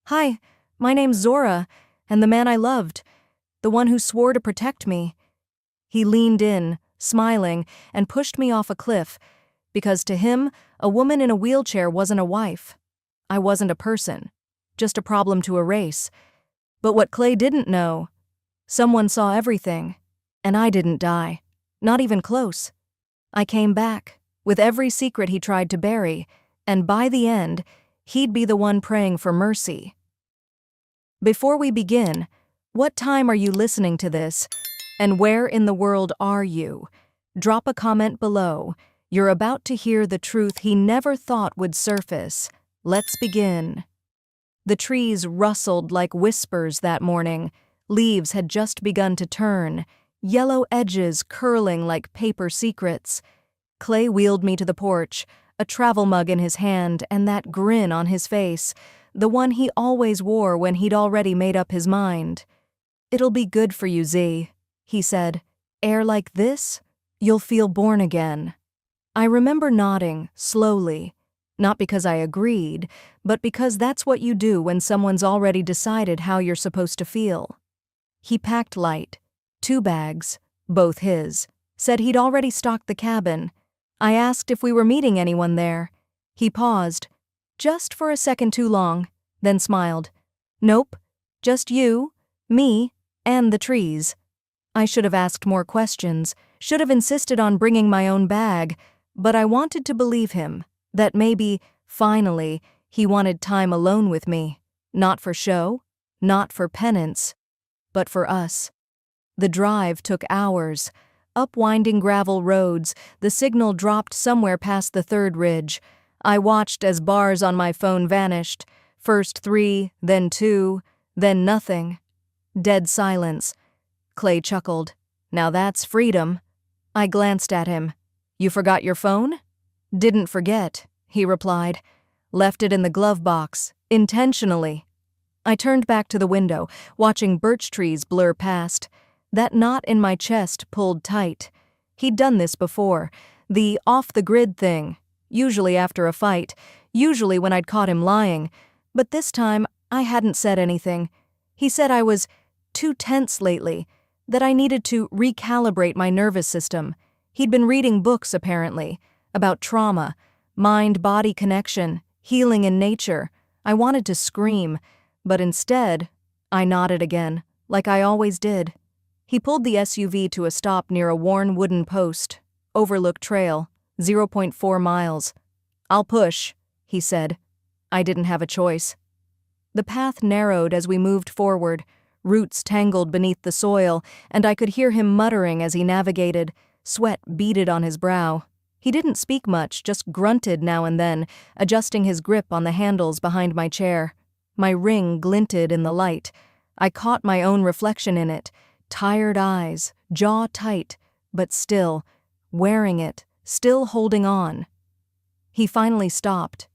Hi, my name's Zora, and the man I loved, the one who swore to protect me. He leaned in, smiling, and pushed me off a cliff, because to him, a woman in a wheelchair wasn't a wife. I wasn't a person, just a problem to erase. But what Clay didn't know, someone saw everything, and I didn't die, not even close. I came back, with every secret he tried to bury, and by the end, he'd be the one praying for mercy. Before we begin, what time are you listening to this, and where in the world are you? Drop a comment below. You're about to hear the truth he never thought would surface. Let's begin. The trees rustled like whispers that morning. Leaves had just begun to turn, yellow edges curling like paper secrets. Clay wheeled me to the porch, a travel mug in his hand and that grin on his face, the one he always wore when he'd already made up his mind. "It'll be good for you, Z," he said. "Air like this, you'll feel born again." I remember nodding, slowly, not because I agreed, but because that's what you do when someone's already decided how you're supposed to feel. He packed light, 2 bags, both his, said he'd already stocked the cabin. I asked if we were meeting anyone there. He paused, just for a second too long, then smiled. "Nope, just you, me, and the trees." I should have asked more questions, should have insisted on bringing my own bag, but I wanted to believe him, that maybe, finally, he wanted time alone with me. Not for show, not for penance, but for us. The drive took hours. Up winding gravel roads, the signal dropped somewhere past the 3rd ridge. I watched as bars on my phone vanished. First 3, then 2, then nothing. Dead silence. Clay chuckled. "Now that's freedom." I glanced at him. "You forgot your phone?" "Didn't forget," he replied. "Left it in the glove box, intentionally." I turned back to the window, watching birch trees blur past. That knot in my chest pulled tight. He'd done this before, the off-the-grid thing, usually after a fight, usually when I'd caught him lying, but this time I hadn't said anything. He said I was too tense lately, that I needed to recalibrate my nervous system. He'd been reading books, apparently, about trauma, mind-body connection, healing in nature. I wanted to scream, but instead, I nodded again, like I always did. He pulled the SUV to a stop near a worn wooden post. "Overlook Trail, 0.4 miles. "I'll push," he said. I didn't have a choice. The path narrowed as we moved forward. Roots tangled beneath the soil, and I could hear him muttering as he navigated. Sweat beaded on his brow. He didn't speak much, just grunted now and then, adjusting his grip on the handles behind my chair. My ring glinted in the light. I caught my own reflection in it. Tired eyes, jaw tight, but still, wearing it, still holding on. He finally stopped.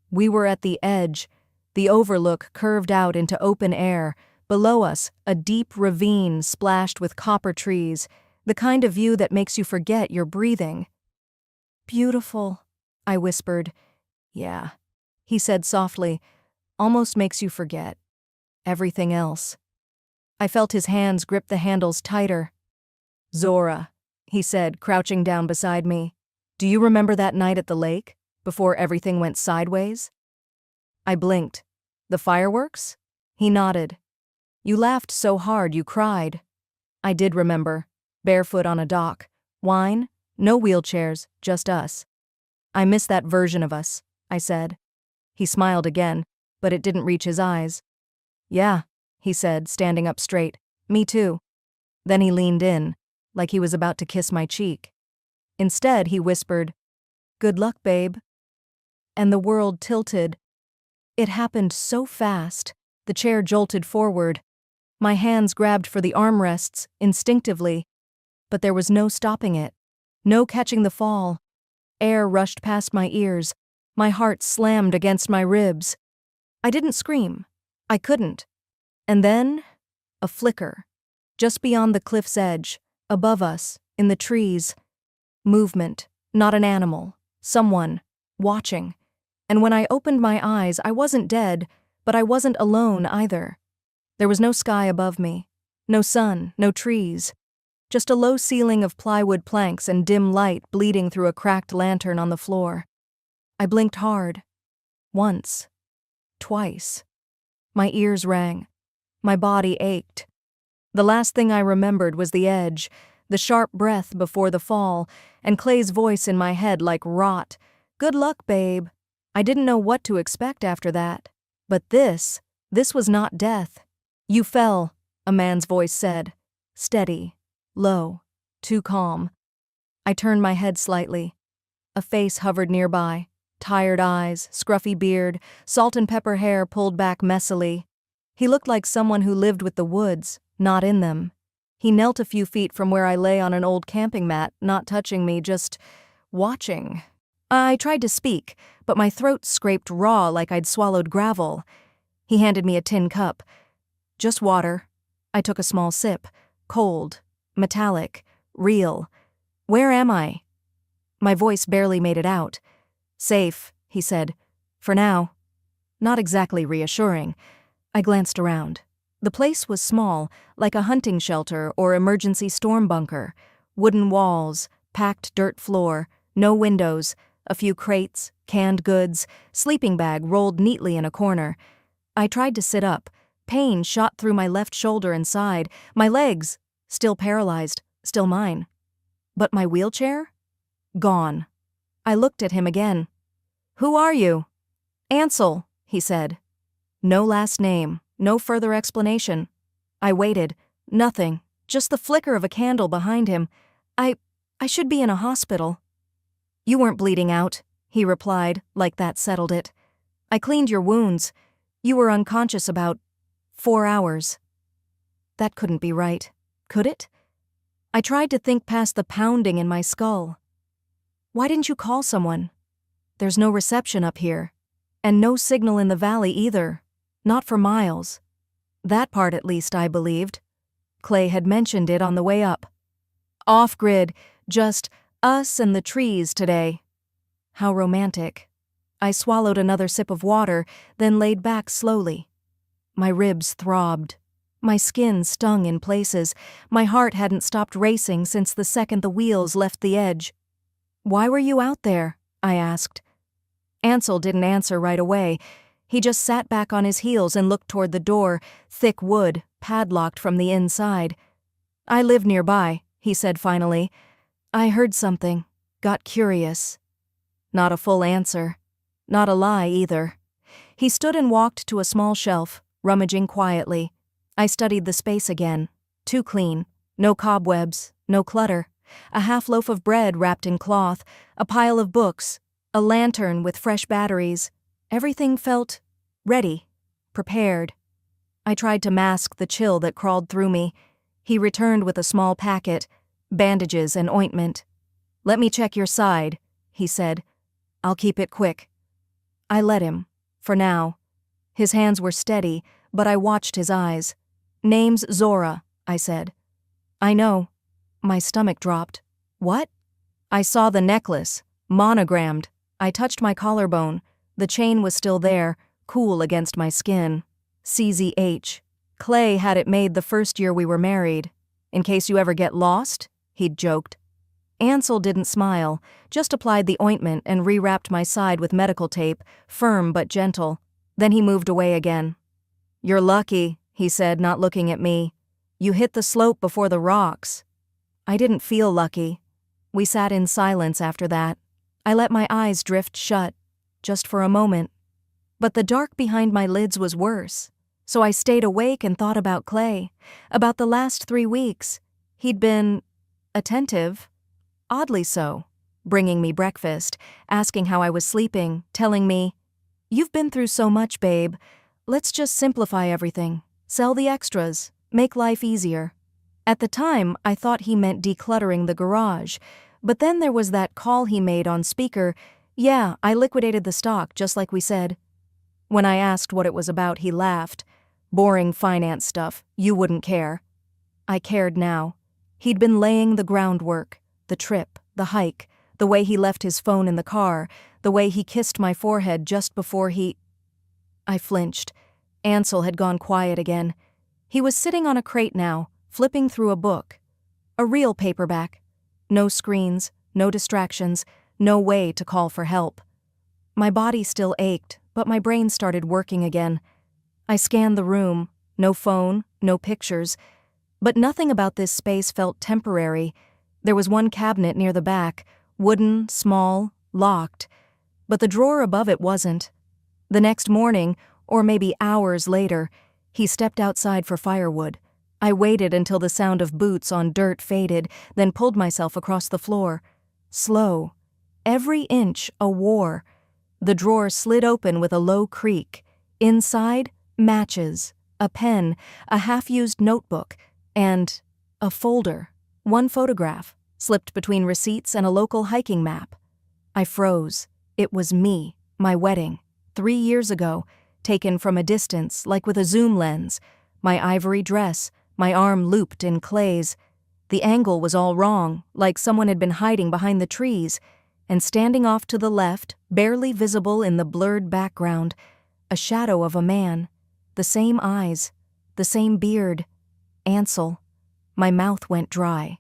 We were at the edge. The overlook curved out into open air. Below us, a deep ravine splashed with copper trees, the kind of view that makes you forget you're breathing. "Beautiful," I whispered. "Yeah," he said softly. "Almost makes you forget everything else." I felt his hands grip the handles tighter. "Zora," he said, crouching down beside me. "Do you remember that night at the lake, before everything went sideways?" I blinked. "The fireworks?" He nodded. "You laughed so hard you cried." I did remember. Barefoot on a dock. Wine? No wheelchairs, just us. "I miss that version of us," I said. He smiled again, but it didn't reach his eyes. "Yeah," he said, standing up straight. "Me too." Then he leaned in, like he was about to kiss my cheek. Instead, he whispered, "Good luck, babe." And the world tilted. It happened so fast. The chair jolted forward. My hands grabbed for the armrests, instinctively. But there was no stopping it. No catching the fall. Air rushed past my ears. My heart slammed against my ribs. I didn't scream. I couldn't. And then, a flicker. Just beyond the cliff's edge, above us, in the trees. Movement, not an animal. Someone, watching. And when I opened my eyes, I wasn't dead, But I wasn't alone either. There was no sky above me, no sun, no trees, just a low ceiling of plywood planks and dim light bleeding through a cracked lantern on the floor. I blinked hard. Once. Twice. My ears rang. My body ached. The last thing I remembered was the edge, the sharp breath before the fall, and Clay's voice in my head like rot. "Good luck, babe." I didn't know what to expect after that. But this was not death. "You fell," a man's voice said. Steady, low, too calm. I turned my head slightly. A face hovered nearby. Tired eyes, scruffy beard, salt and pepper hair pulled back messily. He looked like someone who lived with the woods, not in them. He knelt a few feet from where I lay on an old camping mat, not touching me, just watching. I tried to speak, but my throat scraped raw like I'd swallowed gravel. He handed me a tin cup. "Just water." I took a small sip. Cold, metallic, real. "Where am I?" My voice barely made it out. "Safe," he said. "For now." Not exactly reassuring. I glanced around. The place was small, like a hunting shelter or emergency storm bunker. Wooden walls, packed dirt floor, no windows, a few crates, canned goods, sleeping bag rolled neatly in a corner. I tried to sit up. Pain shot through my left shoulder and side. My legs, still paralyzed, still mine. But my wheelchair? Gone. I looked at him again. "Who are you?" "Ansel," he said. No last name, no further explanation. I waited. Nothing. Just the flicker of a candle behind him. I should be in a hospital." "You weren't bleeding out," he replied, like that settled it. "I cleaned your wounds. You were unconscious about 4 hours." That couldn't be right, could it? I tried to think past the pounding in my skull. "Why didn't you call someone?" "There's no reception up here. And no signal in the valley either. Not for miles." That part at least I believed. Clay had mentioned it on the way up. "Off-grid, just us and the trees today." How romantic. I swallowed another sip of water, then laid back slowly. My ribs throbbed. My skin stung in places. My heart hadn't stopped racing since the second the wheels left the edge. "Why were you out there?" I asked. Ansel didn't answer right away. He just sat back on his heels and looked toward the door, thick wood, padlocked from the inside. "I live nearby," he said finally. "I heard something. Got curious." Not a full answer. Not a lie either. He stood and walked to a small shelf, rummaging quietly. I studied the space again. Too clean. No cobwebs. No clutter. A half loaf of bread wrapped in cloth. A pile of books. A lantern with fresh batteries. Everything felt ready, prepared. I tried to mask the chill that crawled through me. He returned with a small packet, bandages and ointment. "Let me check your side," he said. "I'll keep it quick." I let him, for now. His hands were steady, but I watched his eyes. "Name's Zora," I said. "I know." My stomach dropped. "What?" "I saw the necklace, monogrammed." I touched my collarbone. The chain was still there, cool against my skin. CZH. Clay had it made the first year we were married. "In case you ever get lost?" he'd joked. Ansel didn't smile, just applied the ointment and rewrapped my side with medical tape, firm but gentle. Then he moved away again. "You're lucky," he said, not looking at me. "You hit the slope before the rocks." I didn't feel lucky. We sat in silence after that. I let my eyes drift shut, just for a moment. But the dark behind my lids was worse, so I stayed awake and thought about Clay, about the last 3 weeks. He'd been attentive, oddly so, bringing me breakfast, asking how I was sleeping, telling me, "You've been through so much, babe. Let's just simplify everything, sell the extras, make life easier." At the time, I thought he meant decluttering the garage, but then there was that call he made on speaker. "Yeah, I liquidated the stock, just like we said." When I asked what it was about, he laughed. "Boring finance stuff, you wouldn't care." I cared now. He'd been laying the groundwork, the trip, the hike, the way he left his phone in the car, the way he kissed my forehead just before he... I flinched. Ansel had gone quiet again. He was sitting on a crate now, flipping through a book. A real paperback. No screens, no distractions, no way to call for help. My body still ached, but my brain started working again. I scanned the room. No phone, no pictures. But nothing about this space felt temporary. There was one cabinet near the back, wooden, small, locked. But the drawer above it wasn't. The next morning, or maybe hours later, he stepped outside for firewood. I waited until the sound of boots on dirt faded, then pulled myself across the floor. Slow. Every inch a war. The drawer slid open with a low creak. Inside, matches, a pen, a half-used notebook, and a folder. One photograph, slipped between receipts and a local hiking map. I froze. It was me, my wedding, 3 years ago, taken from a distance, like with a zoom lens. My ivory dress, my arm looped in clays. The angle was all wrong, like someone had been hiding behind the trees. And standing off to the left, barely visible in the blurred background, a shadow of a man. The same eyes, the same beard. Ansel. My mouth went dry.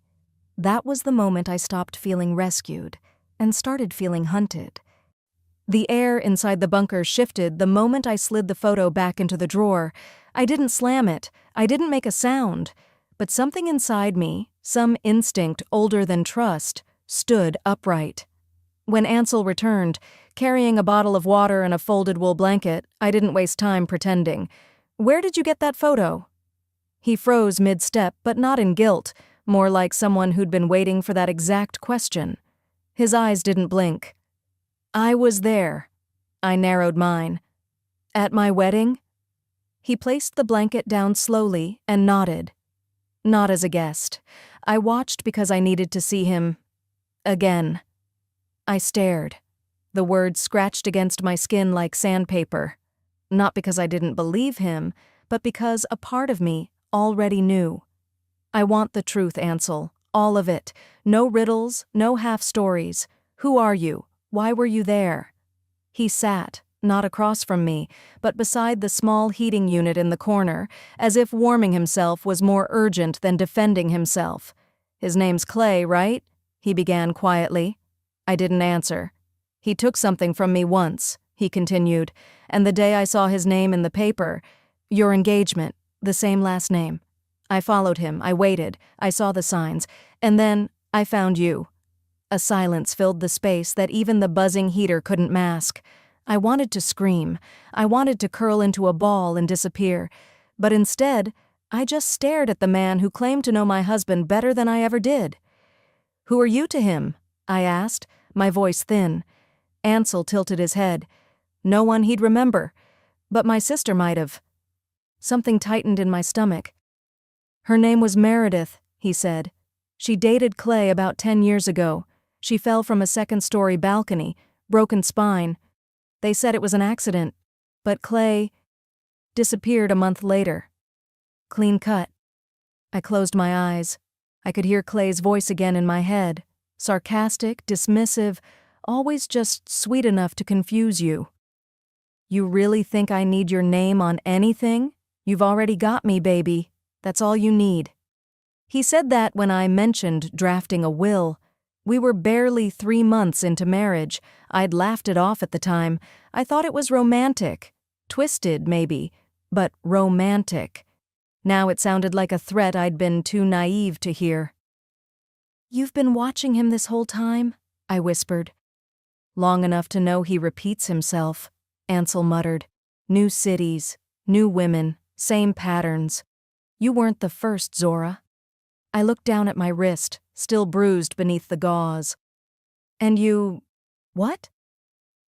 That was the moment I stopped feeling rescued and started feeling hunted. The air inside the bunker shifted the moment I slid the photo back into the drawer. I didn't slam it. I didn't make a sound. But something inside me, some instinct older than trust, stood upright. When Ansel returned, carrying a bottle of water and a folded wool blanket, I didn't waste time pretending. "Where did you get that photo?" He froze mid-step, but not in guilt, more like someone who'd been waiting for that exact question. His eyes didn't blink. "I was there." I narrowed mine. "At my wedding?" He placed the blanket down slowly and nodded. Not as a guest. I watched because I needed to see him again. I stared. The words scratched against my skin like sandpaper. Not because I didn't believe him, but because a part of me already knew. I want the truth, Ansel. All of it. No riddles, no half-stories. Who are you? Why were you there? He sat, not across from me, but beside the small heating unit in the corner, as if warming himself was more urgent than defending himself. "His name's Clay, right?" he began quietly. I didn't answer. "He took something from me once," he continued, "and the day I saw his name in the paper, your engagement, the same last name. I followed him, I waited, I saw the signs, and then I found you." A silence filled the space that even the buzzing heater couldn't mask. I wanted to scream. I wanted to curl into a ball and disappear. But instead, I just stared at the man who claimed to know my husband better than I ever did. "Who are you to him?" I asked, my voice thin. Ansel tilted his head. "No one he'd remember. But my sister might have." Something tightened in my stomach. "Her name was Meredith," he said. "She dated Clay about 10 years ago. She fell from a second-story balcony, broken spine. They said it was an accident, but Clay disappeared a month later. Clean cut." I closed my eyes. I could hear Clay's voice again in my head. Sarcastic, dismissive, always just sweet enough to confuse you. "You really think I need your name on anything? You've already got me, baby. That's all you need." He said that when I mentioned drafting a will. We were barely 3 months into marriage. I'd laughed it off at the time. I thought it was romantic. Twisted, maybe, but romantic. Now it sounded like a threat I'd been too naive to hear. "You've been watching him this whole time?" I whispered. "Long enough to know he repeats himself," Ansel muttered. "New cities, new women, same patterns. You weren't the first, Zora." I looked down at my wrist, still bruised beneath the gauze. "And you... what?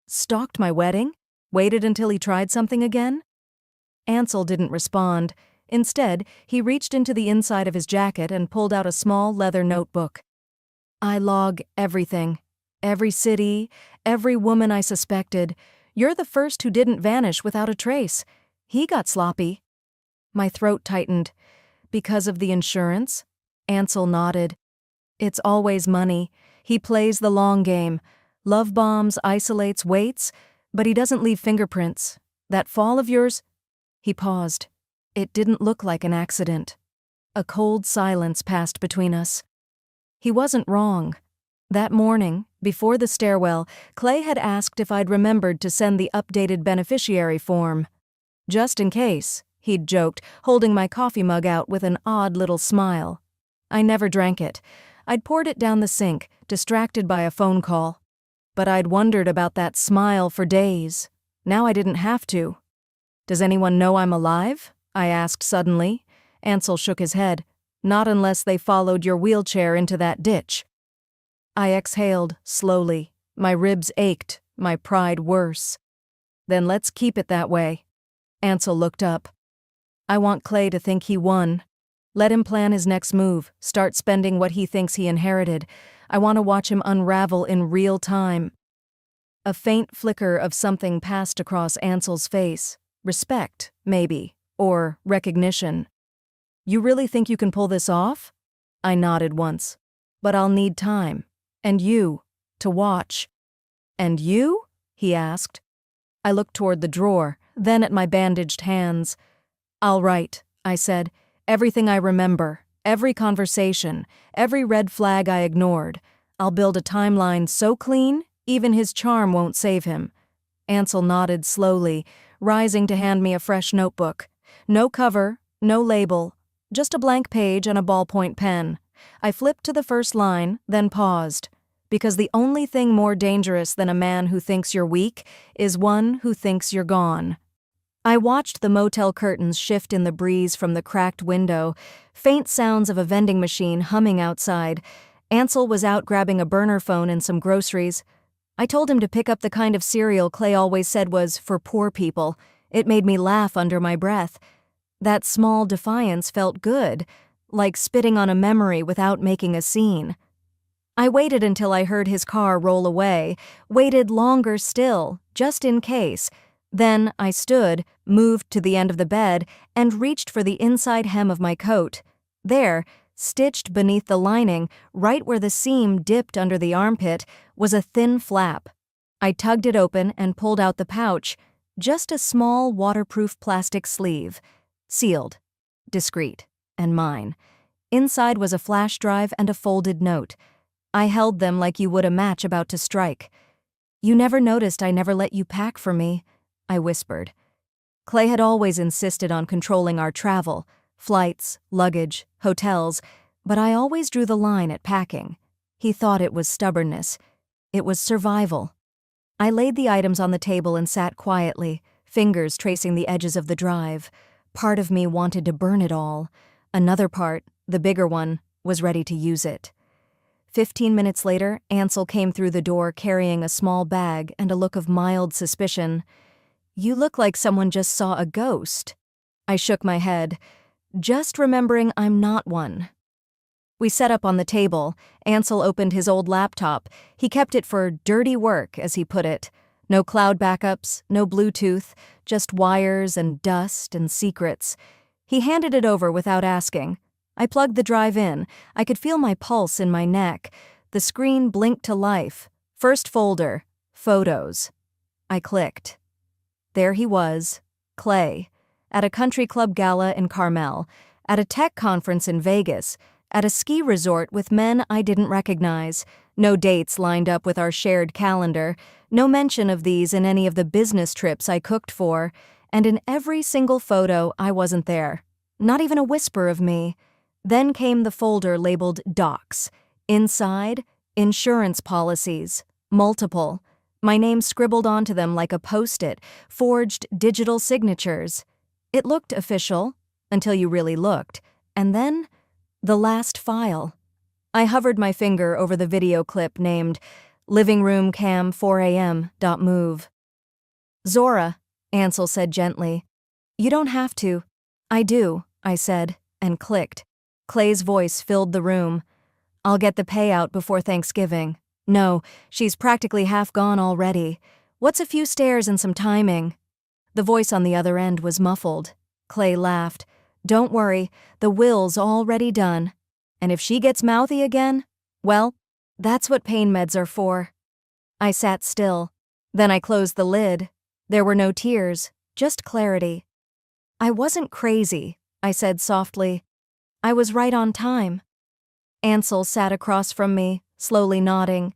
Stalked my wedding? Waited until he tried something again?" Ansel didn't respond. Instead, he reached into the inside of his jacket and pulled out a small leather notebook. "I log everything. Every city, every woman I suspected. You're the first who didn't vanish without a trace. He got sloppy." My throat tightened. "Because of the insurance?" Ansel nodded. "It's always money. He plays the long game. Love bombs, isolates, waits, but he doesn't leave fingerprints. That fall of yours..." He paused. It didn't look like an accident. A cold silence passed between us. He wasn't wrong. That morning, before the stairwell, Clay had asked if I'd remembered to send the updated beneficiary form. Just in case, he'd joked, holding my coffee mug out with an odd little smile. I never drank it. I'd poured it down the sink, distracted by a phone call. But I'd wondered about that smile for days. Now I didn't have to. "Does anyone know I'm alive?" I asked suddenly. Ansel shook his head. "Not unless they followed your wheelchair into that ditch." I exhaled, slowly. My ribs ached, my pride worse. "Then let's keep it that way." Ansel looked up. "I want Clay to think he won. Let him plan his next move, start spending what he thinks he inherited. I want to watch him unravel in real time." A faint flicker of something passed across Ansel's face. Respect, maybe, or recognition. "You really think you can pull this off?" I nodded once. "But I'll need time. And you, to watch." "And you?" he asked. I looked toward the drawer, then at my bandaged hands. "I'll write," I said. "Everything I remember, every conversation, every red flag I ignored. I'll build a timeline so clean, even his charm won't save him." Ansel nodded slowly, rising to hand me a fresh notebook. No cover, no label, just a blank page and a ballpoint pen. I flipped to the first line, then paused. Because the only thing more dangerous than a man who thinks you're weak is one who thinks you're gone. I watched the motel curtains shift in the breeze from the cracked window, faint sounds of a vending machine humming outside. Ansel was out grabbing a burner phone and some groceries. I told him to pick up the kind of cereal Clay always said was for poor people. It made me laugh under my breath. That small defiance felt good, like spitting on a memory without making a scene. I waited until I heard his car roll away, waited longer still, just in case. Then I stood, moved to the end of the bed, and reached for the inside hem of my coat. There, stitched beneath the lining, right where the seam dipped under the armpit, was a thin flap. I tugged it open and pulled out the pouch, just a small waterproof plastic sleeve. Sealed, discreet, and mine. Inside was a flash drive and a folded note. I held them like you would a match about to strike. "You never noticed I never let you pack for me," I whispered. Clay had always insisted on controlling our travel, flights, luggage, hotels, but I always drew the line at packing. He thought it was stubbornness. It was survival. I laid the items on the table and sat quietly, fingers tracing the edges of the drive. Part of me wanted to burn it all. Another part, the bigger one, was ready to use it. 15 minutes later, Ansel came through the door carrying a small bag and a look of mild suspicion. "You look like someone just saw a ghost." I shook my head, just remembering I'm not one. We set up on the table. Ansel opened his old laptop. He kept it for dirty work, as he put it. No cloud backups, no Bluetooth, just wires and dust and secrets. He handed it over without asking. I plugged the drive in. I could feel my pulse in my neck. The screen blinked to life. First folder, photos. I clicked. There he was, Clay, at a country club gala in Carmel, at a tech conference in Vegas, at a ski resort with men I didn't recognize. No dates lined up with our shared calendar, no mention of these in any of the business trips I cooked for, and in every single photo I wasn't there. Not even a whisper of me. Then came the folder labeled Docs. Inside, insurance policies. Multiple. My name scribbled onto them like a post-it, forged digital signatures. It looked official, until you really looked. And then, the last file. I hovered my finger over the video clip named Living Room Cam 4am.move. "Zora," Ansel said gently. "You don't have to." "I do," I said, and clicked. Clay's voice filled the room. "I'll get the payout before Thanksgiving." "No, she's practically half gone already. What's a few stairs and some timing?" The voice on the other end was muffled. Clay laughed. "Don't worry, the will's already done. And if she gets mouthy again, well, that's what pain meds are for." I sat still. Then I closed the lid. There were no tears, just clarity. I wasn't crazy, I said softly. I was right on time. Ansel sat across from me, slowly nodding.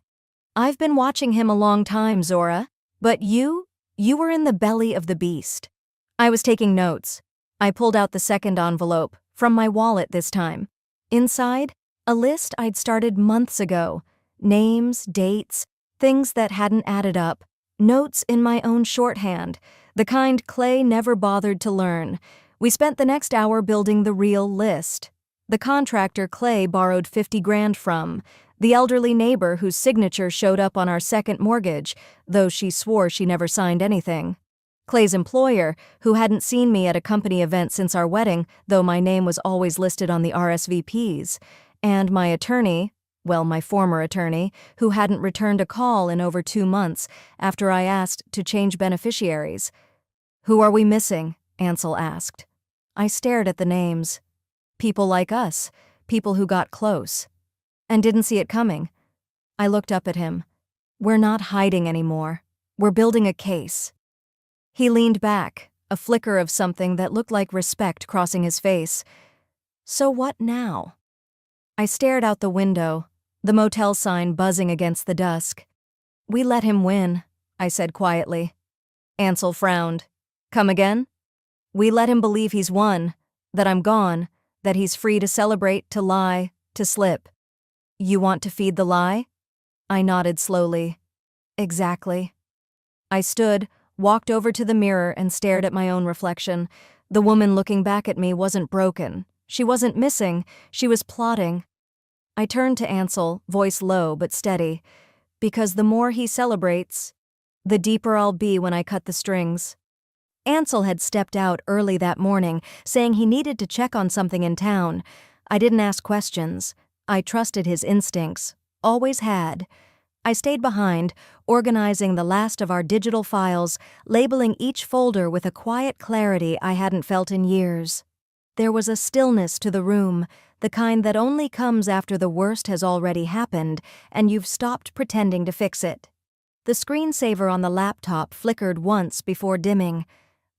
I've been watching him a long time, Zora. But you were in the belly of the beast. I was taking notes. I pulled out the second envelope, from my wallet this time. Inside, a list I'd started months ago. Names, dates, things that hadn't added up. Notes in my own shorthand, the kind Clay never bothered to learn. We spent the next hour building the real list. The contractor Clay borrowed 50 grand from. The elderly neighbor whose signature showed up on our second mortgage, though she swore she never signed anything. Clay's employer, who hadn't seen me at a company event since our wedding, though my name was always listed on the RSVPs. And my attorney, well, my former attorney, who hadn't returned a call in over 2 months after I asked to change beneficiaries. Who are we missing? Ansel asked. I stared at the names. People like us, people who got close. And didn't see it coming. I looked up at him. We're not hiding anymore. We're building a case. He leaned back, a flicker of something that looked like respect crossing his face. So what now? I stared out the window, the motel sign buzzing against the dusk. We let him win, I said quietly. Ansel frowned. Come again? We let him believe he's won, that I'm gone, that he's free to celebrate, to lie, to slip. You want to feed the lie? I nodded slowly. Exactly. I stood, walked over to the mirror and stared at my own reflection. The woman looking back at me wasn't broken. She wasn't missing. She was plotting. I turned to Ansel, voice low but steady. Because the more he celebrates, the deeper I'll be when I cut the strings. Ansel had stepped out early that morning, saying he needed to check on something in town. I didn't ask questions. I trusted his instincts. Always had. I stayed behind, organizing the last of our digital files, labeling each folder with a quiet clarity I hadn't felt in years. There was a stillness to the room, the kind that only comes after the worst has already happened and you've stopped pretending to fix it. The screensaver on the laptop flickered once before dimming.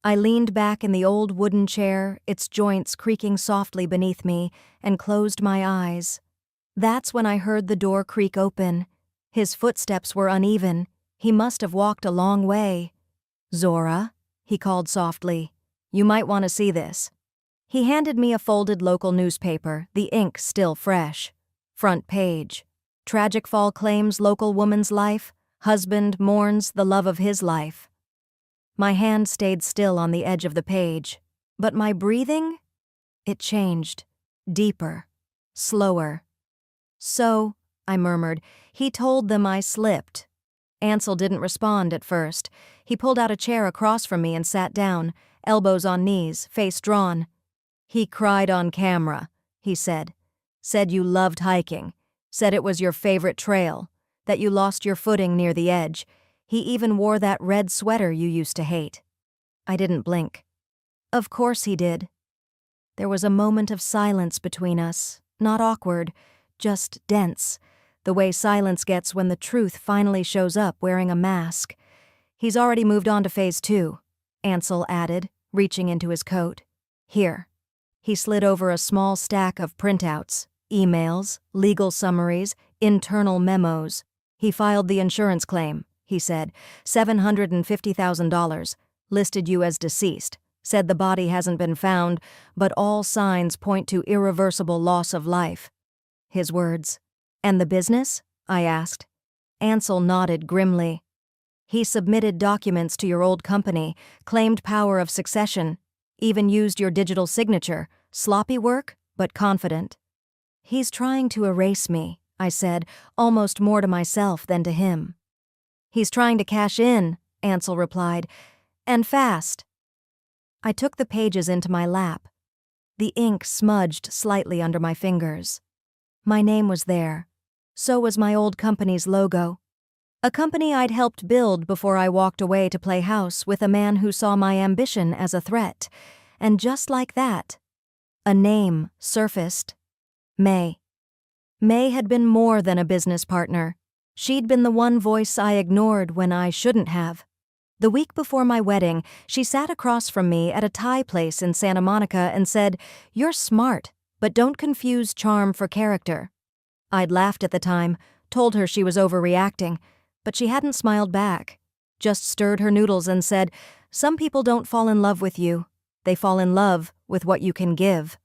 I leaned back in the old wooden chair, its joints creaking softly beneath me, and closed my eyes. That's when I heard the door creak open. His footsteps were uneven. He must have walked a long way. Zora, he called softly. You might want to see this. He handed me a folded local newspaper, the ink still fresh. Front page. Tragic fall claims local woman's life. Husband mourns the love of his life. My hand stayed still on the edge of the page. But my breathing? It changed. Deeper. Slower. So, I murmured, he told them I slipped. Ansel didn't respond at first. He pulled out a chair across from me and sat down, elbows on knees, face drawn. He cried on camera, he said. Said you loved hiking. Said it was your favorite trail. That you lost your footing near the edge. He even wore that red sweater you used to hate. I didn't blink. Of course he did. There was a moment of silence between us, not awkward, just dense, the way silence gets when the truth finally shows up wearing a mask. He's already moved on to phase 2, Ansel added, reaching into his coat. Here. He slid over a small stack of printouts, emails, legal summaries, internal memos. He filed the insurance claim, he said, $750,000, listed you as deceased, said the body hasn't been found, but all signs point to irreversible loss of life. His words. And the business? I asked. Ansel nodded grimly. He submitted documents to your old company, claimed power of succession, even used your digital signature, sloppy work, but confident. He's trying to erase me, I said, almost more to myself than to him. He's trying to cash in, Ansel replied, and fast. I took the pages into my lap. The ink smudged slightly under my fingers. My name was there. So was my old company's logo. A company I'd helped build before I walked away to play house with a man who saw my ambition as a threat. And just like that, a name surfaced. May. May had been more than a business partner. She'd been the one voice I ignored when I shouldn't have. The week before my wedding, she sat across from me at a Thai place in Santa Monica and said, "You're smart, but don't confuse charm for character." I'd laughed at the time, told her she was overreacting, but she hadn't smiled back, just stirred her noodles and said, "Some people don't fall in love with you. They fall in love with what you can give."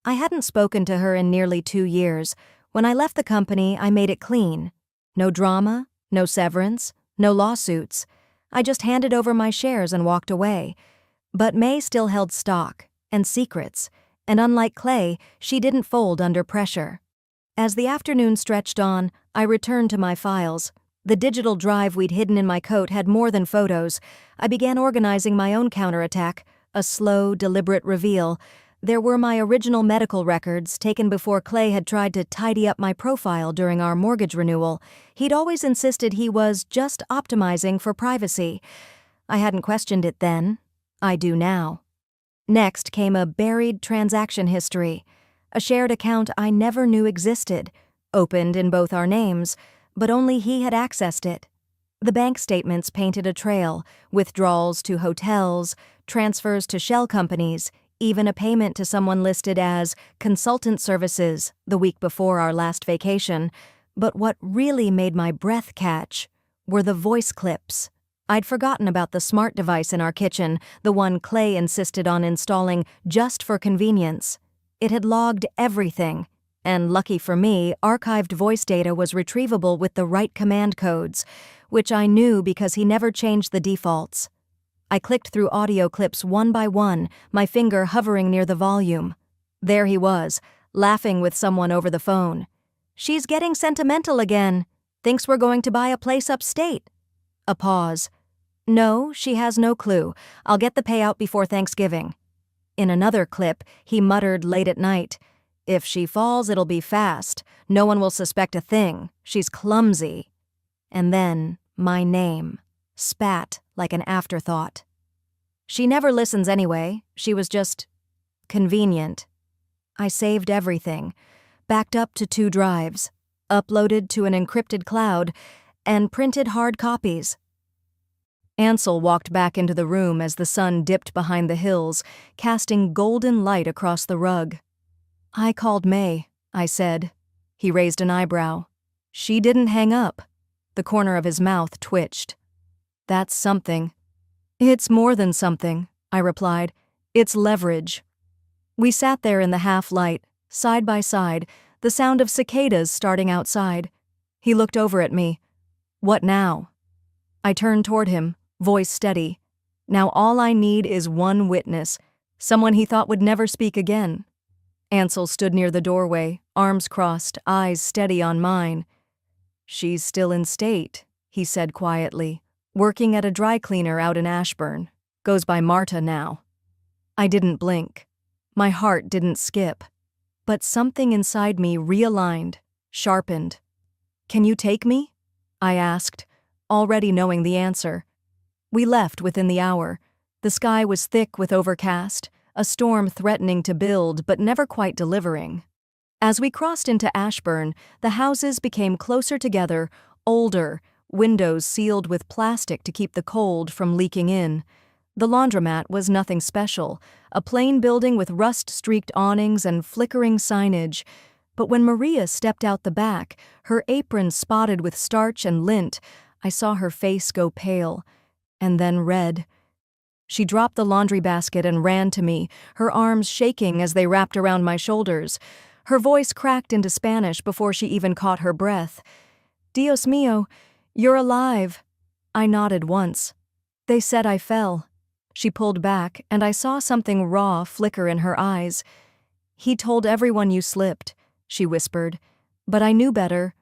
I hadn't spoken to her in nearly 2 years. When I left the company, I made it clean. No drama, no severance, no lawsuits. I just handed over my shares and walked away. But May still held stock and secrets, and unlike Clay, she didn't fold under pressure. As the afternoon stretched on, I returned to my files. The digital drive we'd hidden in my coat had more than photos. I began organizing my own counterattack, a slow, deliberate reveal. There were my original medical records, taken before Clay had tried to tidy up my profile during our mortgage renewal. He'd always insisted he was just optimizing for privacy. I hadn't questioned it then. I do now. Next came a buried transaction history, a shared account I never knew existed, opened in both our names, but only he had accessed it. The bank statements painted a trail, withdrawals to hotels, transfers to shell companies, even a payment to someone listed as consultant services the week before our last vacation. But what really made my breath catch were the voice clips. I'd forgotten about the smart device in our kitchen, the one Clay insisted on installing just for convenience. It had logged everything, and lucky for me, archived voice data was retrievable with the right command codes, which I knew because he never changed the defaults. I clicked through audio clips one by one, my finger hovering near the volume. There he was, laughing with someone over the phone. "She's getting sentimental again. Thinks we're going to buy a place upstate." A pause. "No, she has no clue. I'll get the payout before Thanksgiving." In another clip, he muttered late at night, "If she falls, it'll be fast. No one will suspect a thing. She's clumsy." And then, my name, spat like an afterthought. She never listens anyway. She was just convenient. I saved everything, backed up to 2 drives, uploaded to an encrypted cloud, and printed hard copies. Ansel walked back into the room as the sun dipped behind the hills, casting golden light across the rug. "I called May," I said. He raised an eyebrow. She didn't hang up. The corner of his mouth twitched. "That's something." "It's more than something," I replied. "It's leverage." We sat there in the half-light, side by side, the sound of cicadas starting outside. He looked over at me. "What now?" I turned toward him, voice steady. "Now all I need is one witness, someone he thought would never speak again." Ansel stood near the doorway, arms crossed, eyes steady on mine. "She's still in state," he said quietly. "Working at a dry cleaner out in Ashburn. Goes by Marta now." I didn't blink. My heart didn't skip. But something inside me realigned, sharpened. "Can you take me?" I asked, already knowing the answer. We left within the hour. The sky was thick with overcast, a storm threatening to build but never quite delivering. As we crossed into Ashburn, the houses became closer together, older, windows sealed with plastic to keep the cold from leaking in. The laundromat was nothing special, a plain building with rust-streaked awnings and flickering signage. But when Maria stepped out the back, her apron spotted with starch and lint, I saw her face go pale, and then red. She dropped the laundry basket and ran to me, her arms shaking as they wrapped around my shoulders. Her voice cracked into Spanish before she even caught her breath. "Dios mío, you're alive." I nodded once. "They said I fell." She pulled back, and I saw something raw flicker in her eyes. "He told everyone you slipped," she whispered. "But I knew better."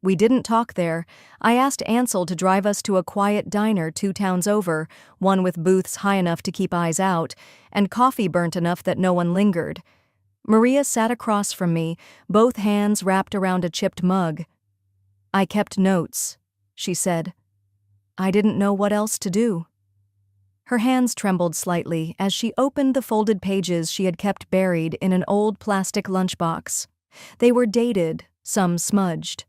We didn't talk there. I asked Ansel to drive us to a quiet diner 2 towns over, one with booths high enough to keep eyes out, and coffee burnt enough that no one lingered. Maria sat across from me, both hands wrapped around a chipped mug. "I kept notes," she said. I didn't know what else to do. Her hands trembled slightly as she opened the folded pages she had kept buried in an old plastic lunchbox. They were dated, some smudged.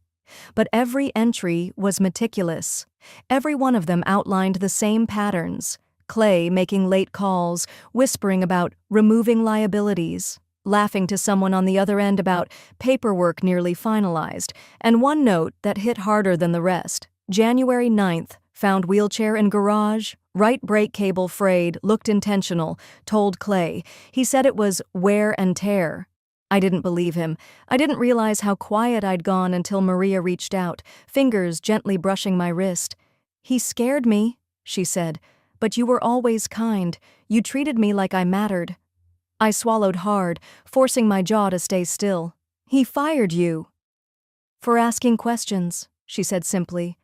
But every entry was meticulous. Every one of them outlined the same patterns. Clay making late calls, whispering about removing liabilities, laughing to someone on the other end about paperwork nearly finalized, and one note that hit harder than the rest. January 9th, found wheelchair in garage, right brake cable frayed, looked intentional, told Clay. He said it was wear and tear. I didn't believe him. I didn't realize how quiet I'd gone until Maria reached out, fingers gently brushing my wrist. "He scared me," she said, "but you were always kind. You treated me like I mattered." I swallowed hard, forcing my jaw to stay still. "He fired you." "For asking questions," she said simply.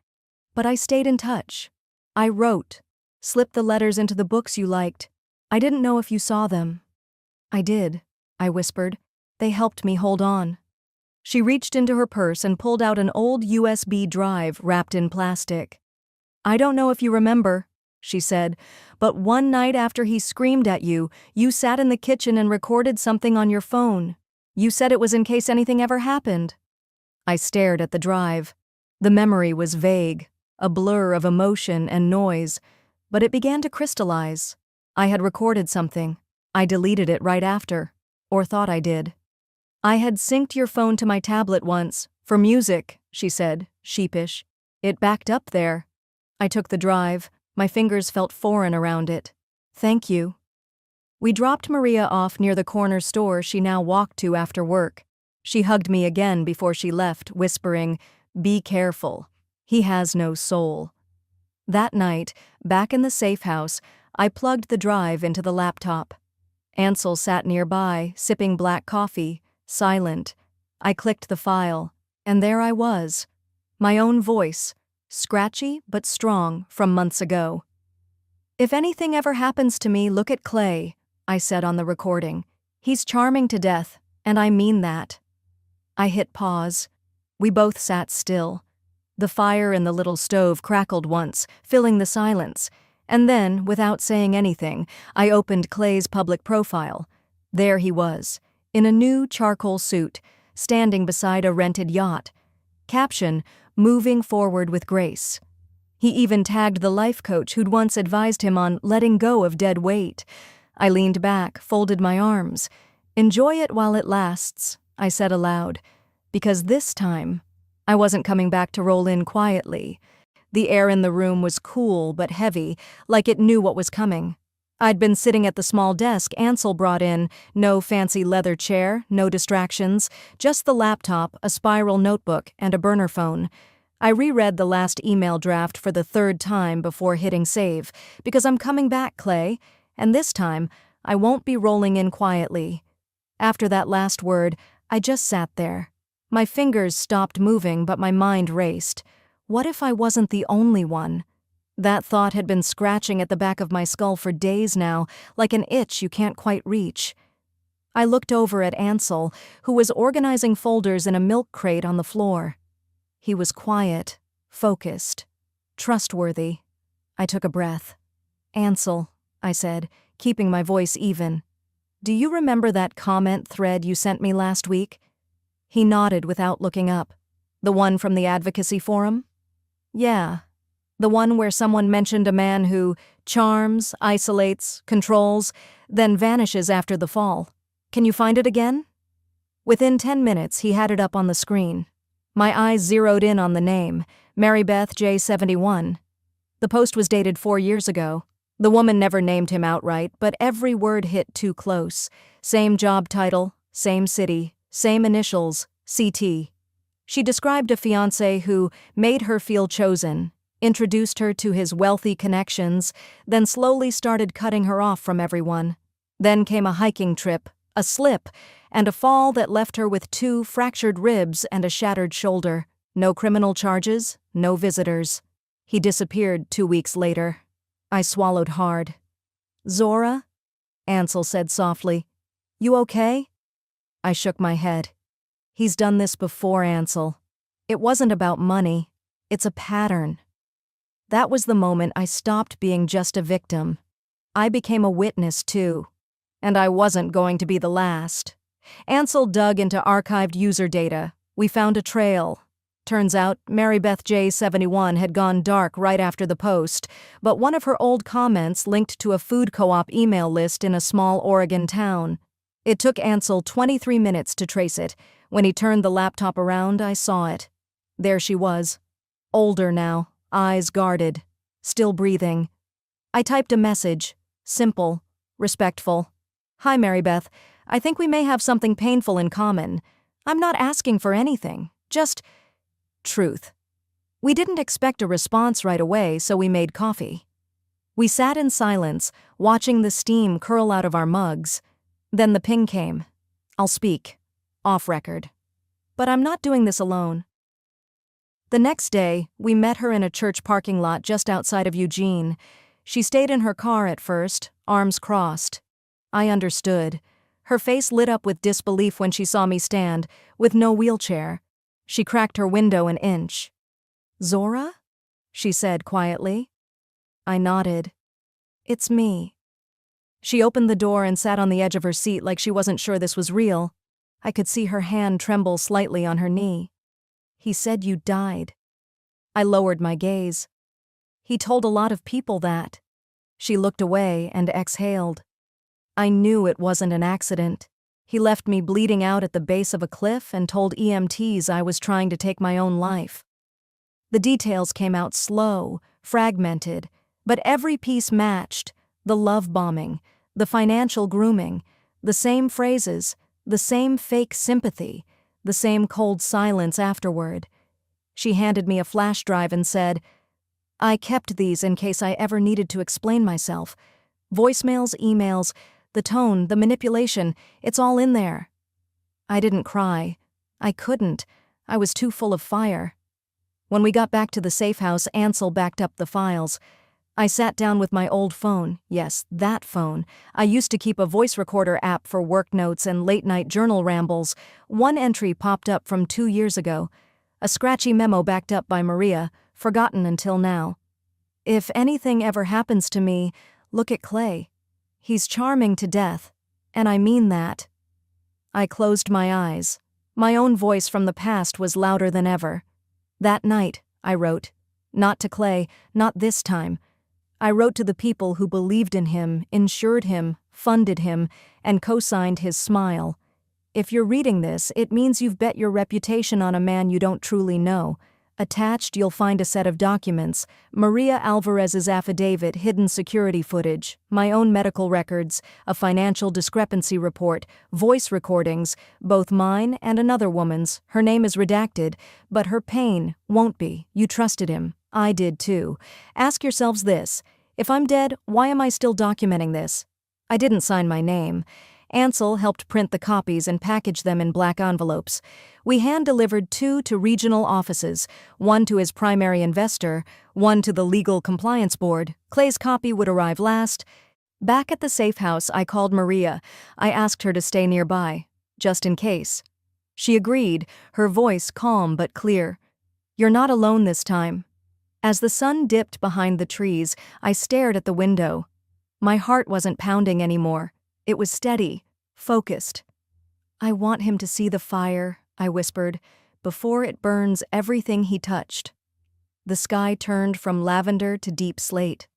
"But I stayed in touch. I wrote, slipped the letters into the books you liked. I didn't know if you saw them." "I did," I whispered. "They helped me hold on." She reached into her purse and pulled out an old USB drive wrapped in plastic. "I don't know if you remember," she said, "but one night after he screamed at you, you sat in the kitchen and recorded something on your phone. You said it was in case anything ever happened." I stared at the drive. The memory was vague, a blur of emotion and noise, but it began to crystallize. I had recorded something. I deleted it right after, or thought I did. "I had synced your phone to my tablet once, for music," she said, sheepish. "It backed up there." I took the drive. My fingers felt foreign around it. "Thank you." We dropped Maria off near the corner store she now walked to after work. She hugged me again before she left, whispering, "Be careful. He has no soul." That night, back in the safe house, I plugged the drive into the laptop. Ansel sat nearby, sipping black coffee, silent. I clicked the file, and there I was. My own voice, scratchy but strong from months ago. "If anything ever happens to me, look at Clay," I said on the recording. "He's charming to death, and I mean that." I hit pause. We both sat still. The fire in the little stove crackled once, filling the silence, and then, without saying anything, I opened Clay's public profile. There he was, in a new charcoal suit, standing beside a rented yacht. Caption, "Moving forward with grace." He even tagged the life coach who'd once advised him on letting go of dead weight. I leaned back, folded my arms. "Enjoy it while it lasts," I said aloud, because this time, I wasn't coming back to roll in quietly. The air in the room was cool but heavy, like it knew what was coming. I'd been sitting at the small desk Ansel brought in, no fancy leather chair, no distractions, just the laptop, a spiral notebook, and a burner phone. I reread the last email draft for the third time before hitting save, because I'm coming back, Clay, and this time, I won't be rolling in quietly. After that last word, I just sat there. My fingers stopped moving, but my mind raced. What if I wasn't the only one? That thought had been scratching at the back of my skull for days now, like an itch you can't quite reach. I looked over at Ansel, who was organizing folders in a milk crate on the floor. He was quiet, focused, trustworthy. I took a breath. "Ansel," I said, keeping my voice even, "do you remember that comment thread you sent me last week?" He nodded without looking up. "The one from the advocacy forum?" "Yeah. The one where someone mentioned a man who charms, isolates, controls, then vanishes after the fall. Can you find it again?" Within 10 minutes, he had it up on the screen. My eyes zeroed in on the name, Marybeth J71. The post was dated 4 years ago. The woman never named him outright, but every word hit too close. Same job title, same city, same initials, CT. She described a fiancé who made her feel chosen, introduced her to his wealthy connections, then slowly started cutting her off from everyone. Then came a hiking trip, a slip, and a fall that left her with 2 fractured ribs and a shattered shoulder. No criminal charges, no visitors. He disappeared 2 weeks later. I swallowed hard. "Zora?" Ansel said softly. "You okay?" I shook my head. "He's done this before, Ansel. It wasn't about money. It's a pattern." That was the moment I stopped being just a victim. I became a witness, too. And I wasn't going to be the last. Ansel dug into archived user data. We found a trail. Turns out, Mary Beth J71 had gone dark right after the post, but one of her old comments linked to a food co-op email list in a small Oregon town. It took Ansel 23 minutes to trace it. When he turned the laptop around, I saw it. There she was. Older now, eyes guarded, still breathing. I typed a message. Simple, respectful. Hi, Mary Beth. I think we may have something painful in common. I'm not asking for anything, just truth. We didn't expect a response right away, so we made coffee. We sat in silence, watching the steam curl out of our mugs. Then the ping came. I'll speak. Off record. But I'm not doing this alone. The next day, we met her in a church parking lot just outside of Eugene. She stayed in her car at first, arms crossed. I understood. Her face lit up with disbelief when she saw me stand, with no wheelchair. She cracked her window an inch. "Zora?" she said quietly. I nodded. "It's me." She opened the door and sat on the edge of her seat like she wasn't sure this was real. I could see her hand tremble slightly on her knee. "He said you died." I lowered my gaze. "He told a lot of people that." She looked away and exhaled. I knew it wasn't an accident. He left me bleeding out at the base of a cliff and told EMTs I was trying to take my own life. The details came out slow, fragmented, but every piece matched. The love bombing, the financial grooming, the same phrases, the same fake sympathy, the same cold silence afterward. She handed me a flash drive and said, "I kept these in case I ever needed to explain myself. Voicemails, emails, the tone, the manipulation, it's all in there." I didn't cry. I couldn't. I was too full of fire. When we got back to the safe house, Ansel backed up the files. I sat down with my old phone. Yes, that phone. I used to keep a voice recorder app for work notes and late-night journal rambles. One entry popped up from 2 years ago. A scratchy memo backed up by Maria, forgotten until now. "If anything ever happens to me, look at Clay. He's charming to death, and I mean that." I closed my eyes. My own voice from the past was louder than ever. "That night," I wrote. "Not to Clay, not this time. I wrote to the people who believed in him, insured him, funded him, and co-signed his smile. If you're reading this, it means you've bet your reputation on a man you don't truly know. Attached, you'll find a set of documents, Maria Alvarez's affidavit, hidden security footage, my own medical records, a financial discrepancy report, voice recordings, both mine and another woman's. Her name is redacted, but her pain won't be. You trusted him. I did too. Ask yourselves this: if I'm dead, why am I still documenting this?" I didn't sign my name. Ansel helped print the copies and package them in black envelopes. We hand-delivered 2 to regional offices, one to his primary investor, one to the legal compliance board. Clay's copy would arrive last. Back at the safe house, I called Maria. I asked her to stay nearby, just in case. She agreed, her voice calm but clear. "You're not alone this time." As the sun dipped behind the trees, I stared at the window. My heart wasn't pounding anymore. It was steady, focused. "I want him to see the fire," I whispered, "before it burns everything he touched." The sky turned from lavender to deep slate.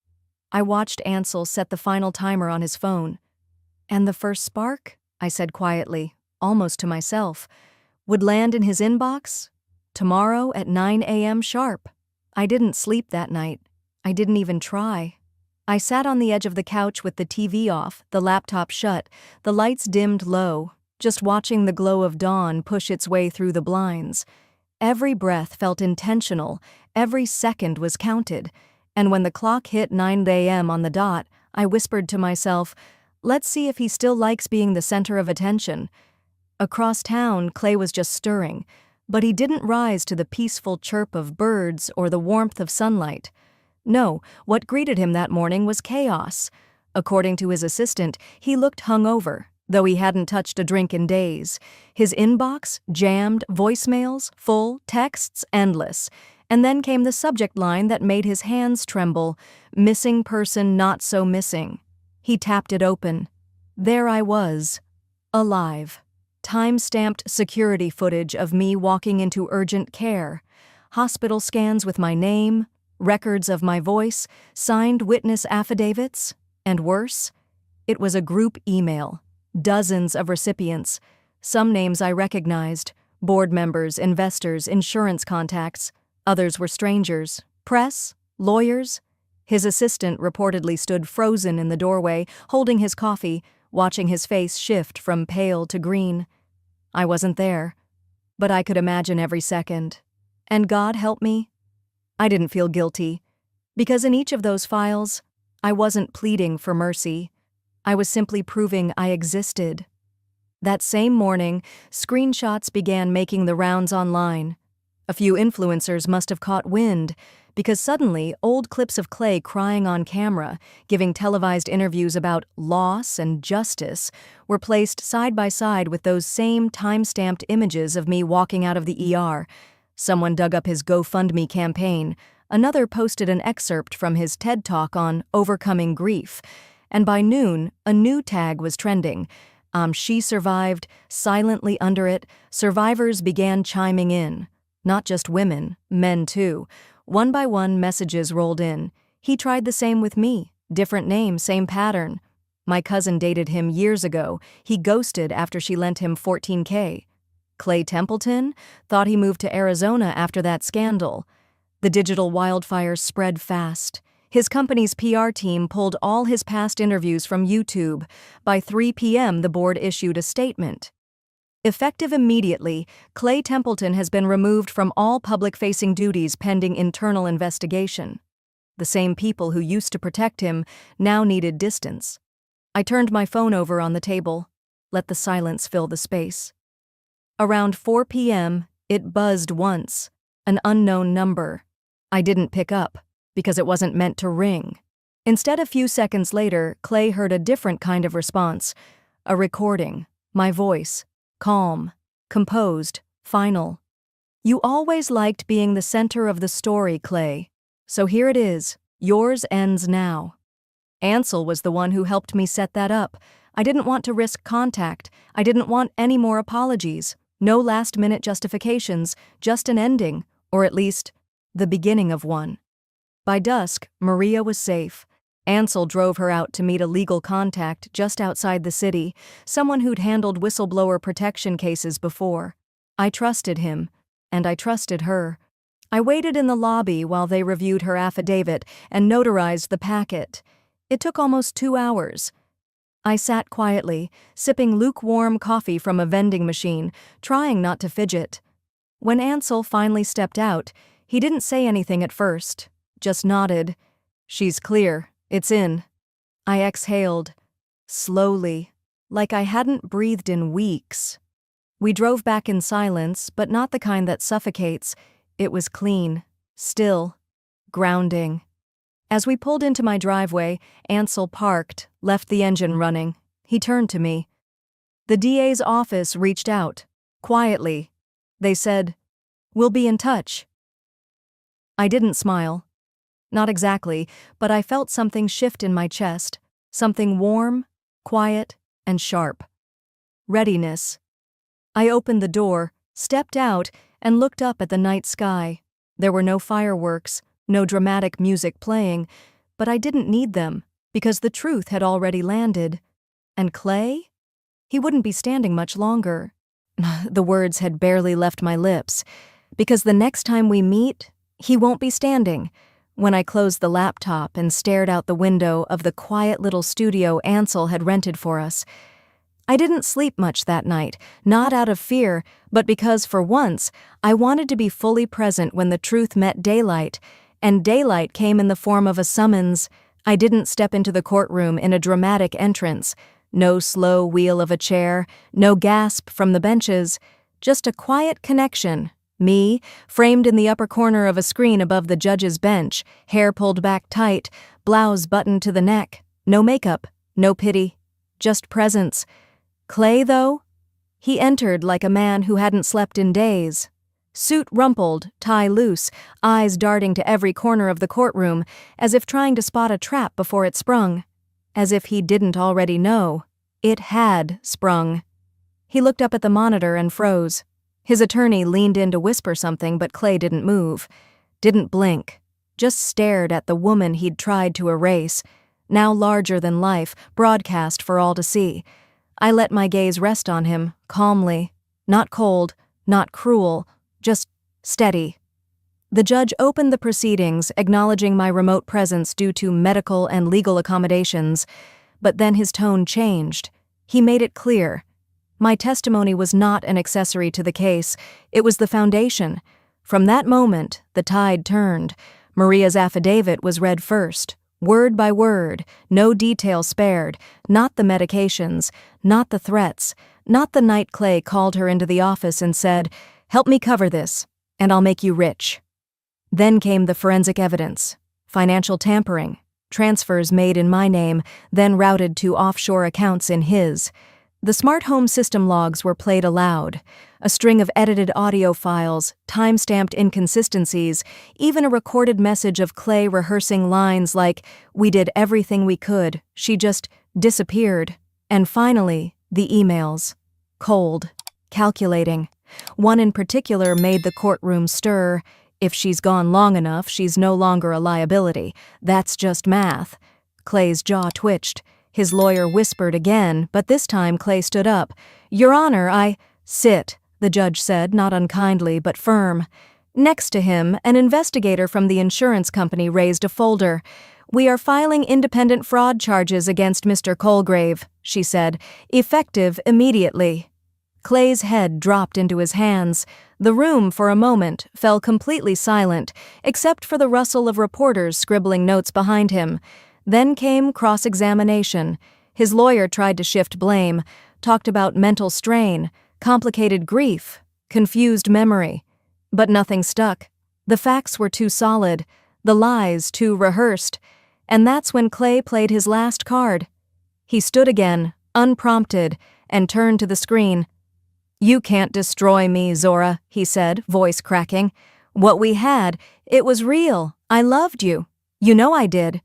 I watched Ansel set the final timer on his phone. "And the first spark," I said quietly, almost to myself, "would land in his inbox tomorrow at 9 a.m. sharp." I didn't sleep that night. I didn't even try. I sat on the edge of the couch with the TV off, the laptop shut, the lights dimmed low, just watching the glow of dawn push its way through the blinds. Every breath felt intentional, every second was counted, and when the clock hit 9 a.m. on the dot, I whispered to myself, "Let's see if he still likes being the center of attention." Across town, Clay was just stirring, but he didn't rise to the peaceful chirp of birds or the warmth of sunlight. No, what greeted him that morning was chaos. According to his assistant, he looked hungover, though he hadn't touched a drink in days. His inbox jammed, voicemails full, texts endless. And then came the subject line that made his hands tremble: "Missing person not so missing." He tapped it open. There I was, alive. time-stamped security footage of me walking into urgent care, hospital scans with my name, records of my voice, signed witness affidavits, and worse, it was a group email, dozens of recipients, some names I recognized, board members, investors, insurance contacts, others were strangers, press, lawyers. His assistant reportedly stood frozen in the doorway, holding his coffee, watching his face shift from pale to green. I wasn't there, but I could imagine every second. And God help me, I didn't feel guilty, because in each of those files, I wasn't pleading for mercy. I was simply proving I existed. That same morning, screenshots began making the rounds online. A few influencers must have caught wind, because suddenly old clips of Clay crying on camera, giving televised interviews about loss and justice, were placed side by side with those same time-stamped images of me walking out of the ER. Someone dug up his GoFundMe campaign, another posted an excerpt from his TED Talk on overcoming grief, and by noon, a new tag was trending. She survived, silently under it, survivors began chiming in. Not just women, men too. One by one, messages rolled in. He tried the same with me. Different name, same pattern. My cousin dated him years ago. He ghosted after she lent him $14K. Clay Templeton thought he moved to Arizona after that scandal. The digital wildfire spread fast. His company's PR team pulled all his past interviews from YouTube. By 3 p.m., the board issued a statement. Effective immediately, Clay Templeton has been removed from all public-facing duties pending internal investigation. The same people who used to protect him now needed distance. I turned my phone over on the table, let the silence fill the space. Around 4 p.m., it buzzed once, an unknown number. I didn't pick up, because it wasn't meant to ring. Instead, a few seconds later, Clay heard a different kind of response, a recording, my voice, calm, composed, final. You always liked being the center of the story, Clay. So here it is, yours ends now. Ansel was the one who helped me set that up. I didn't want to risk contact. I didn't want any more apologies. No last-minute justifications, just an ending, or at least, the beginning of one. By dusk, Maria was safe. Ansel drove her out to meet a legal contact just outside the city, someone who'd handled whistleblower protection cases before. I trusted him, and I trusted her. I waited in the lobby while they reviewed her affidavit and notarized the packet. It took almost 2 hours. I sat quietly, sipping lukewarm coffee from a vending machine, trying not to fidget. When Ansel finally stepped out, he didn't say anything at first, just nodded. She's clear, it's in. I exhaled, slowly, like I hadn't breathed in weeks. We drove back in silence, but not the kind that suffocates. It was clean, still, grounding. As we pulled into my driveway, Ansel parked, left the engine running. He turned to me. The DA's office reached out, quietly. They said, "We'll be in touch." I didn't smile. Not exactly, but I felt something shift in my chest, something warm, quiet, and sharp. Readiness. I opened the door, stepped out, and looked up at the night sky. There were no fireworks, no dramatic music playing, but I didn't need them, because the truth had already landed. And Clay? He wouldn't be standing much longer. The words had barely left my lips. Because the next time we meet, he won't be standing. When I closed the laptop and stared out the window of the quiet little studio Ansel had rented for us, I didn't sleep much that night, not out of fear, but because, for once, I wanted to be fully present when the truth met daylight, and daylight came in the form of a summons. I didn't step into the courtroom in a dramatic entrance. No slow wheel of a chair, no gasp from the benches, just a quiet connection. Me, framed in the upper corner of a screen above the judge's bench, hair pulled back tight, blouse buttoned to the neck. No makeup, no pity, just presence. Clay, though? He entered like a man who hadn't slept in days. Suit rumpled, tie loose, eyes darting to every corner of the courtroom, as if trying to spot a trap before it sprung. As if he didn't already know. It had sprung. He looked up at the monitor and froze. His attorney leaned in to whisper something, but Clay didn't move, didn't blink, just stared at the woman he'd tried to erase, now larger than life, broadcast for all to see. I let my gaze rest on him, calmly, not cold, not cruel, just steady. The judge opened the proceedings, acknowledging my remote presence due to medical and legal accommodations, but then his tone changed. He made it clear. My testimony was not an accessory to the case, it was the foundation. From that moment, the tide turned. Maria's affidavit was read first, word by word, no detail spared, not the medications, not the threats, not the night Clay called her into the office and said, "Help me cover this, and I'll make you rich." Then came the forensic evidence, financial tampering, transfers made in my name, then routed to offshore accounts in his. The smart home system logs were played aloud, a string of edited audio files, time-stamped inconsistencies, even a recorded message of Clay rehearsing lines like, "We did everything we could, she just disappeared." And finally, the emails. Cold, calculating. One in particular made the courtroom stir. "If she's gone long enough, she's no longer a liability. That's just math." Clay's jaw twitched. His lawyer whispered again, but this time Clay stood up. "Your Honor, Sit," the judge said, not unkindly, but firm. Next to him, an investigator from the insurance company raised a folder. "We are filing independent fraud charges against Mr. Colgrave," she said, "effective immediately." Clay's head dropped into his hands. The room, for a moment, fell completely silent, except for the rustle of reporters scribbling notes behind him. Then came cross-examination. His lawyer tried to shift blame, talked about mental strain, complicated grief, confused memory. But nothing stuck. The facts were too solid, the lies too rehearsed, and that's when Clay played his last card. He stood again, unprompted, and turned to the screen. "You can't destroy me, Zora," he said, voice cracking. "What we had, it was real. I loved you. You know I did."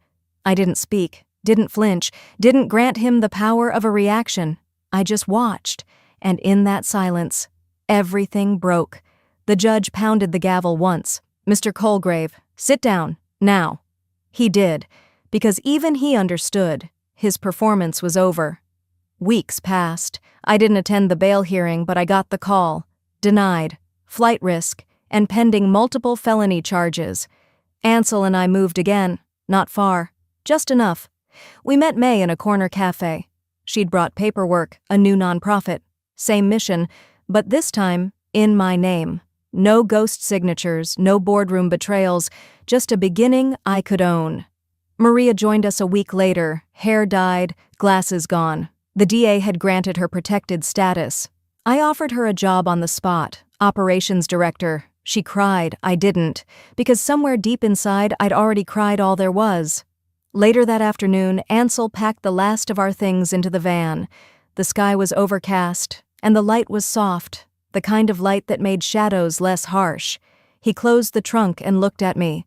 I didn't speak, didn't flinch, didn't grant him the power of a reaction. I just watched, and in that silence, everything broke. The judge pounded the gavel once. "Mr. Colgrave, sit down, now." He did, because even he understood. His performance was over. Weeks passed. I didn't attend the bail hearing, but I got the call. Denied, flight risk, and pending multiple felony charges. Ansel and I moved again, not far. Just enough. We met May in a corner cafe. She'd brought paperwork, a new nonprofit. Same mission, but this time, in my name. No ghost signatures, no boardroom betrayals, just a beginning I could own. Maria joined us a week later, hair dyed, glasses gone. The DA had granted her protected status. I offered her a job on the spot, operations director. She cried, I didn't, because somewhere deep inside I'd already cried all there was. Later that afternoon, Ansel packed the last of our things into the van. The sky was overcast, and the light was soft, the kind of light that made shadows less harsh. He closed the trunk and looked at me.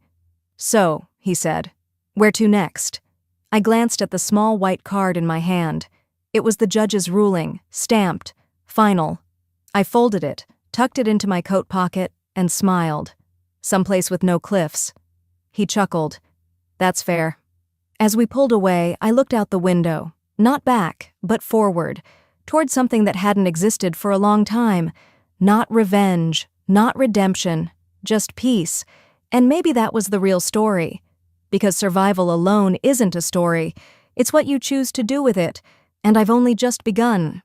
"So," he said, "where to next?" I glanced at the small white card in my hand. It was the judge's ruling, stamped, final. I folded it, tucked it into my coat pocket, and smiled. Someplace with no cliffs. He chuckled. "That's fair." As we pulled away, I looked out the window, not back, but forward, toward something that hadn't existed for a long time. Not revenge, not redemption, just peace. And maybe that was the real story. Because survival alone isn't a story. It's what you choose to do with it, and I've only just begun.